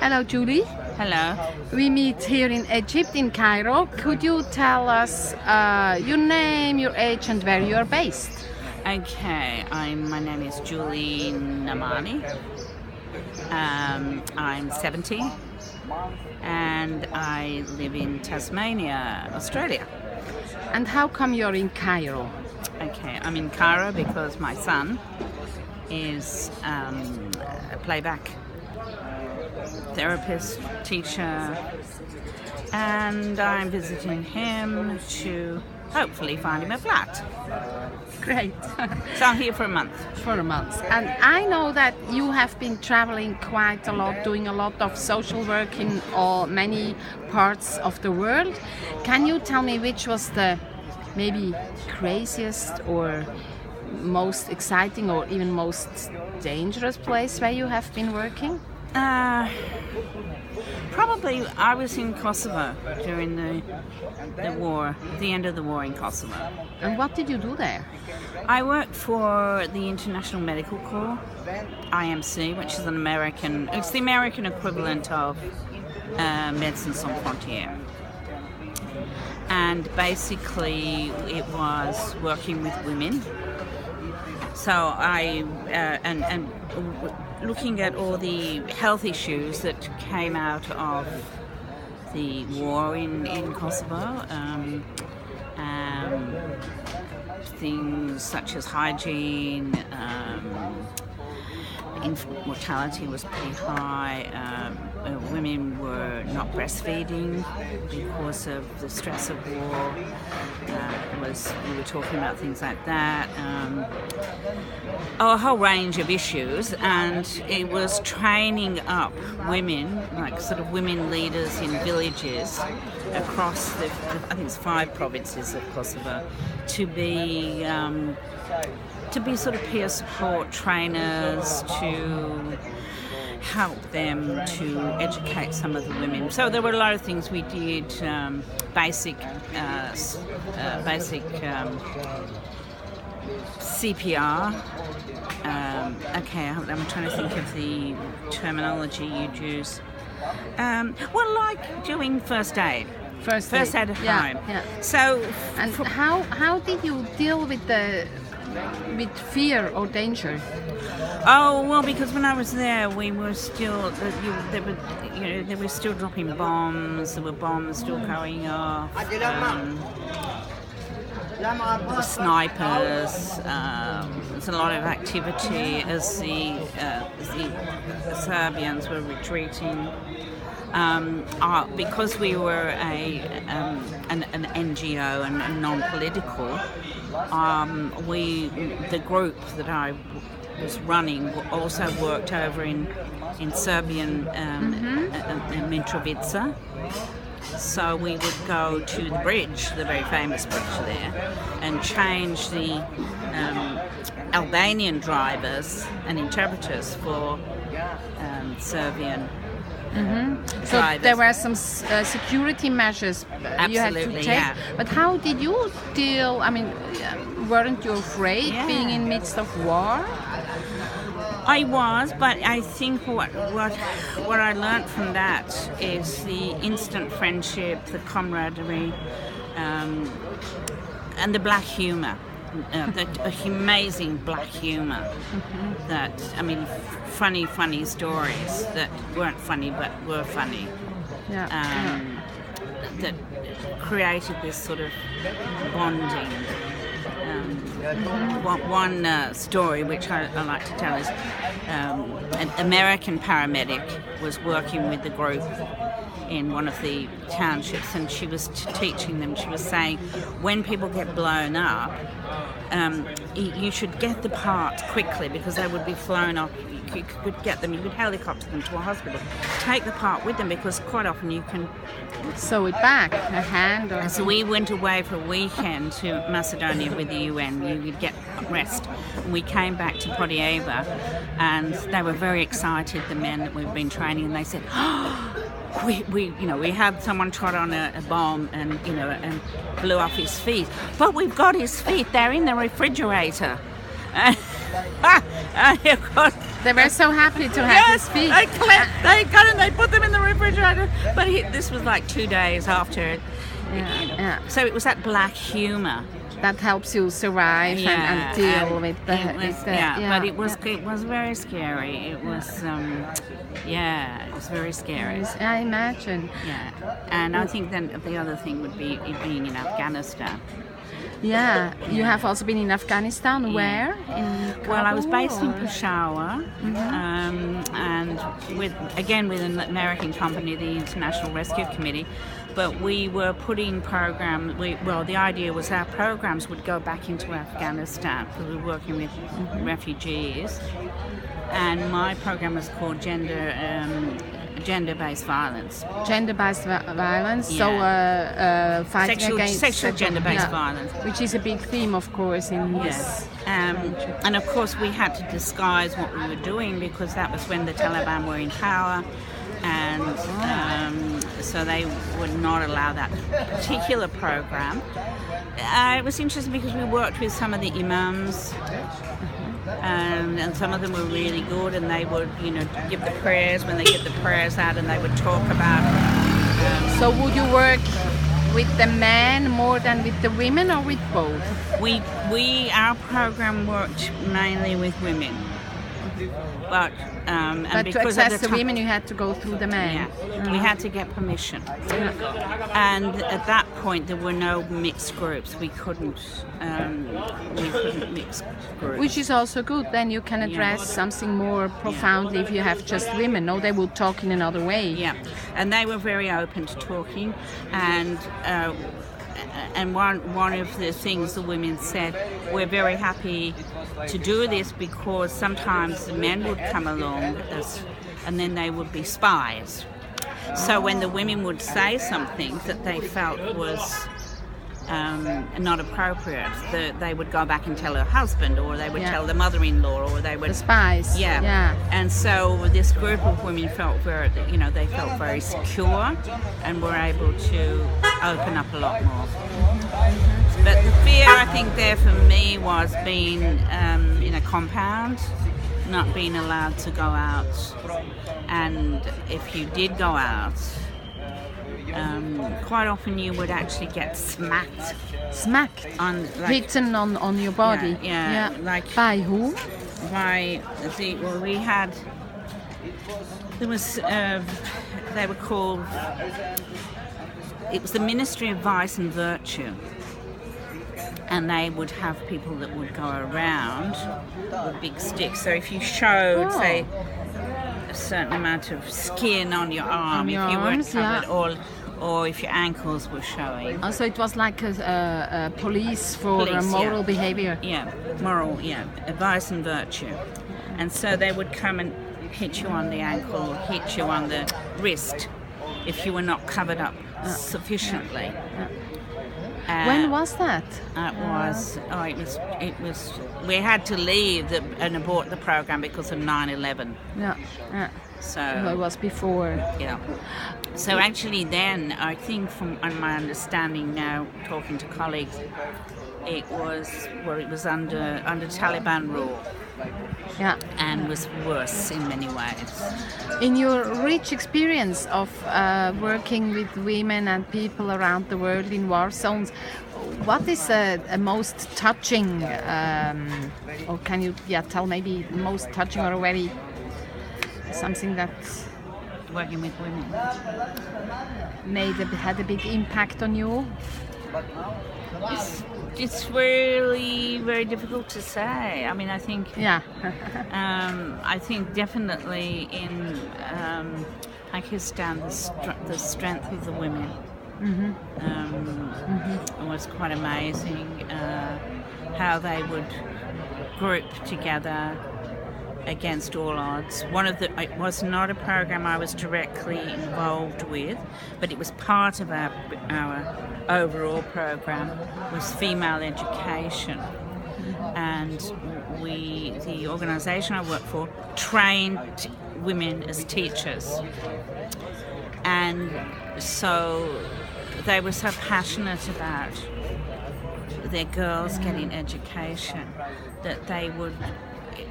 Hello, Julie. Hello. We meet here in Egypt, in Cairo. Could you tell us your name, your age, and where you are based? Okay, my name is Julie Namani. I'm 70 and I live in Tasmania, Australia. And how come you're in Cairo? Okay, I'm in Cairo because my son is a playback therapist, teacher, and I'm visiting him to hopefully find him a flat. Great. So I'm here for a month. For a month. And I know that you have been traveling quite a lot, doing a lot of social work in many parts of the world. Can you tell me which was the maybe craziest or most exciting or even most dangerous place where you have been working? Probably I was in Kosovo during the war, the end of the war in Kosovo. And what did you do there? I worked for the International Medical Corps, IMC, which is it's the American equivalent of Médecins Sans Frontières. And basically it was working with women. So and looking at all the health issues that came out of the war in Kosovo, things such as hygiene, infant mortality was pretty high. Women were not breastfeeding because of the stress of war. We were talking about things like that. A whole range of issues, and it was training up women, like sort of women leaders in villages across I think it's 5 provinces of Kosovo, to be sort of peer support trainers, to help them to educate some of the women. So there were a lot of things we did, basic CPR. I'm trying to think of the terminology you'd use. Like doing first aid. First aid at home. Yeah. So, and how did you deal with fear or danger? Oh well, because when I was there, we were still they were still dropping bombs. There were bombs still going off. The snipers. There's a lot of activity as the Serbians were retreating. Because we were an NGO and non-political, the group that I was running also worked over in Serbian Mitrovica. So we would go to the bridge, the very famous bridge there, and change the Albanian drivers and interpreters for Serbian So drivers. there were some security measures you had to take. Yeah. But how did you deal? I mean, weren't you afraid being in midst of war? I was, but I think what I learnt from that is the instant friendship, the camaraderie, and the black humour, the amazing black humour. That, I mean, funny stories that weren't funny but were funny. That created this sort of bonding. One story which I like to tell is an American paramedic was working with the group in one of the townships, and she was teaching them. She was saying, when people get blown up, you should get the parts quickly because they would be flown off. You could helicopter them to a hospital. Take the part with them because quite often you can sew it back, a hand or... So we went away for a weekend to Macedonia with the UN. You would get rest. And we came back to Podijeva, and they were very excited, the men that we've been training, and they said, we had someone trot on a bomb and blew off his feet, but we've got his feet. They're in the refrigerator. They were so happy to have his feet. They got him. They put them this was like 2 days after. Yeah. So it was that black humour. That helps you survive and deal with the. But it was very scary. It was it was very scary. I imagine. Yeah, and I think then the other thing would be it being in Afghanistan. Yeah, you have also been in Afghanistan. Where? Well, I was based in Kabul, or- Peshawar, and with an American company, the International Rescue Committee. But we were putting programs. The idea was our programs would go back into Afghanistan because we were working with refugees, and my program was called gender-based violence. Gender-based violence, so fighting against sexual gender-based violence, which is a big theme, of course, in this. Yes. And of course, we had to disguise what we were doing because that was when the Taliban were in power, and so they would not allow that particular program. It was interesting because we worked with some of the imams. And some of them were really good, and they would, give the prayers when they get the prayers out, and they would talk about. So, would you work with the men more than with the women, or with both? Our program worked mainly with women, but to access the women, you had to go through the men. Yeah, we had to get permission, and at that point there were no mixed groups. We couldn't mix groups. Which is also good. Then you can address something more profoundly if you have just women. No, they would talk in another way. Yeah, and they were very open to talking, and one of the things the women said, we're very happy to do this because sometimes the men would come along and then they would be spies. So when the women would say something that they felt was not appropriate, they would go back and tell her husband, or they would tell the mother-in-law, or they would... The spies. Yeah. And so this group of women felt they felt very secure and were able to open up a lot more. But the fear, I think, there for me was being in a compound, not being allowed to go out. And if you did go out, quite often you would actually get smacked. Smacked? Written on your body? Yeah. Like, by who? They were called, it was the Ministry of Vice and Virtue. And they would have people that would go around with big sticks. So if you showed, say, a certain amount of skin on your arm, if you weren't covered, or if your ankles were showing. So it was like a police for moral behavior. Yeah, vice and virtue. And so they would come and hit you on the ankle, hit you on the wrist, if you were not covered up sufficiently. When was that? It was. We had to leave and abort the program because of 9/11. Yeah. So it was before. Yeah. So actually, then I think, from my understanding now, talking to colleagues, it was under Taliban rule. Yeah. And was worse in many ways. In your rich experience of working with women and people around the world in war zones, what is a most touching, or can you tell maybe most touching or very something that working with women had a big impact on you? It's really very difficult to say. I mean, I think. Yeah. I think definitely in Pakistan, the strength of the women was quite amazing. How they would group together against all odds. It was not a program I was directly involved with, but it was part of our overall program, was female education. And the organisation I worked for, trained women as teachers. And so they were so passionate about their girls getting education that they would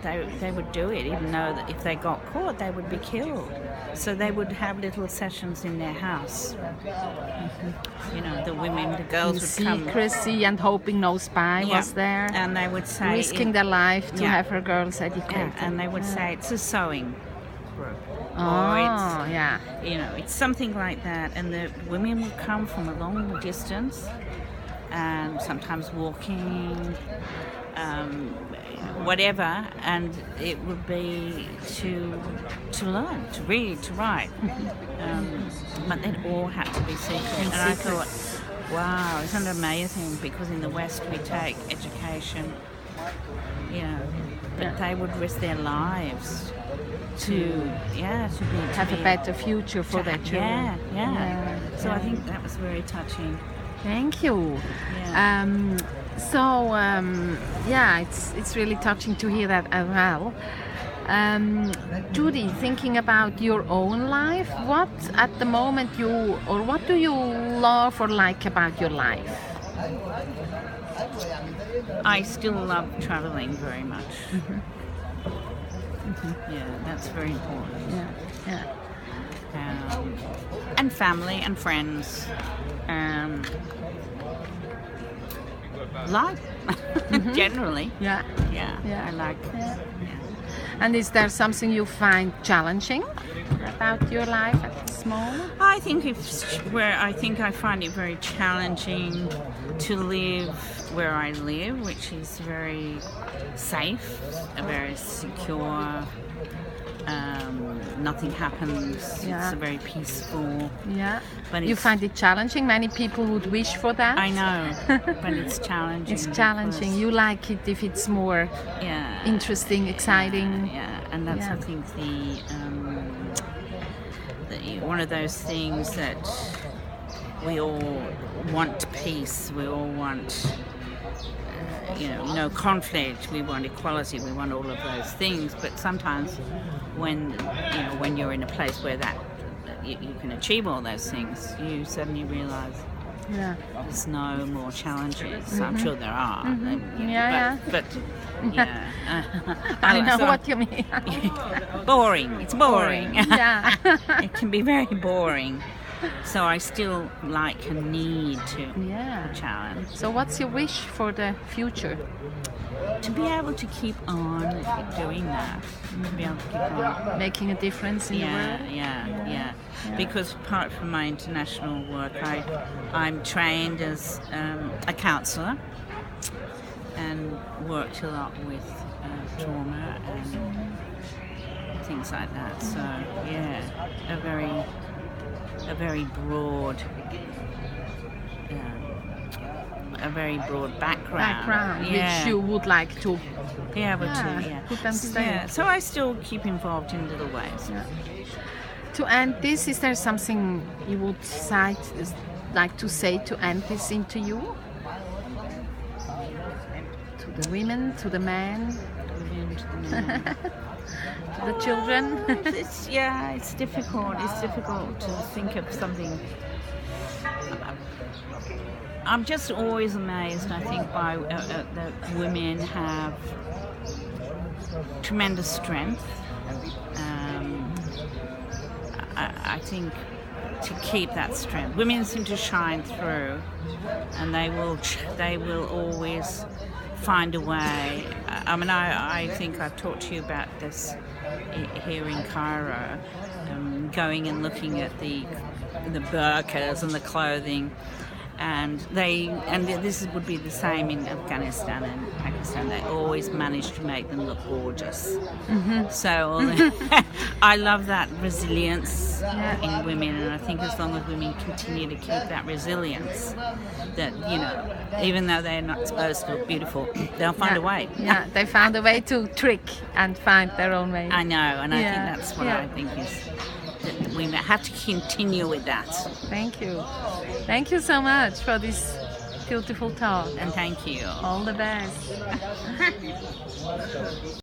they would do it, even though that if they got caught, they would be killed. So they would have little sessions in their house. You know, the women, the girls would come. Secrecy and hoping no spy was there. And they would say... Risking their life to have her girls educated. And they would say it's a sewing group. Oh, Or it's, yeah. you know, it's something like that. And the women would come from a long distance and sometimes walking, whatever, and it would be to learn, to read, to write. But it all had to be secret. And I thought, wow, isn't it amazing? Because in the West we take education, you know, but they would risk their lives to have a better future for their children. So I think that was very touching. Thank you. Yeah. It's really touching to hear that as well. Judy, thinking about your own life, what at the moment what do you love or like about your life? I still love traveling very much. Yeah, that's very important. And family and friends. Life, generally. Yeah. I like. And is there something you find challenging about your life at this moment? I think I find it very challenging to live where I live, which is very safe, very secure. Nothing happens. It's very peaceful. Yeah. But you find it challenging? Many people would wish for that. I know, but it's challenging. It's challenging. You like it if it's more interesting, exciting. And that's I think one of those things that we all want peace. We all want. No conflict, we want equality, we want all of those things, but sometimes when you're in a place where that you can achieve all those things, you suddenly realize there's no more challenges. I'm sure there are. But I know what you mean. Boring. It's boring. Yeah. It can be very boring. So I still like and need to challenge. So what's your wish for the future? To be able to keep on doing that. To be able to keep on making a difference in the world. Yeah. Because apart from my international work, I'm trained as a counsellor and worked a lot with trauma and things like that. So a very broad background, which you would like to be able to put them stay. So I still keep involved in little ways. To end this, is there something you would like to say to end this interview? To the women, to the men, to the children? It's difficult. It's difficult to think of something. I'm just always amazed, I think, by that women have tremendous strength. I think to keep that strength, women seem to shine through, and they will always find a way. I think I've talked to you about this here in Cairo, going and looking at the burqas and the clothing. And this would be the same in Afghanistan and Pakistan. They always manage to make them look gorgeous. So I love that resilience in women, and I think as long as women continue to keep that resilience, that even though they're not supposed to look beautiful, they'll find a way. They found a way to trick and find their own way. I know, and I think that's what I think is. We have to continue with that. Thank you. Thank you so much for this beautiful talk. And thank you. All the best.